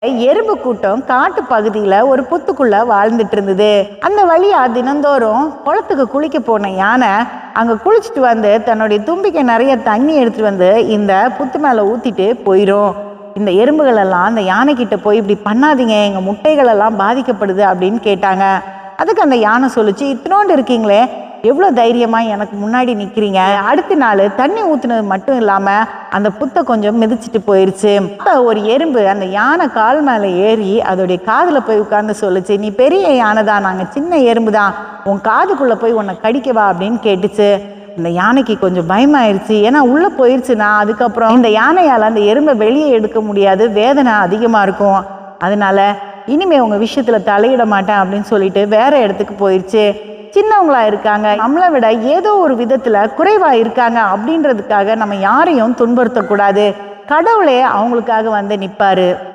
எறும்பு கூட்டம் காட்டு பகுதியில ஒரு புத்துக்குள்ள வாழ்ந்துட்டு இருந்தது. அந்த வழியா தினந்தோறும் குளத்துக்கு குளிக்க போன யானை அங்க குளிச்சுட்டு வந்து தன்னுடைய தும்பிக்கை நிறைய தண்ணி எடுத்துட்டு வந்து இந்த புத்து மேல ஊத்திட்டு போயிடும். இந்த எறும்புகள் எல்லாம் அந்த யானை கிட்ட போய் இப்படி பண்ணாதீங்க, எங்க முட்டைகள் எல்லாம் பாதிக்கப்படுது அப்படின்னு கேட்டாங்க. அதுக்கு அந்த யானை சொல்லுச்சு, இத்தனோண்டு இருக்கீங்களே, எவ்வளோ தைரியமா எனக்கு முன்னாடி நிக்கிறீங்க. அடுத்த நாள் தண்ணி ஊத்துனது மட்டும் இல்லாம அந்த புத்தை கொஞ்சம் மிதிச்சிட்டு போயிருச்சு. ஒரு எறும்பு அந்த யானை கால் மேல ஏறி அதோடைய காதுல போய் உட்கார்ந்து சொல்லுச்சு, நீ பெரிய யானை தான், நாங்க சின்ன எறும்பு தான், உன் காதுக்குள்ள போய் உன்னை கடிக்கவா அப்படின்னு கேட்டுச்சு. இந்த யானைக்கு கொஞ்சம் பயமாயிருச்சு. ஏன்னா உள்ள போயிருச்சுன்னா அதுக்கப்புறம் இந்த யானையால அந்த எறும்பை வெளியே எடுக்க முடியாது, வேதனை அதிகமா இருக்கும். அதனால இனிமே உங்க விஷயத்துல தலையிட மாட்டேன் அப்படின்னு சொல்லிட்டு வேற இடத்துக்கு போயிடுச்சு. சின்னவங்களா இருக்காங்க, நம்மளை விட ஏதோ ஒரு விதத்துல குறைவா இருக்காங்க அப்படின்றதுக்காக நம்ம யாரையும் துன்புறுத்தக்கூடாது. கடவுளே அவங்களுக்காக வந்து நிப்பாரு.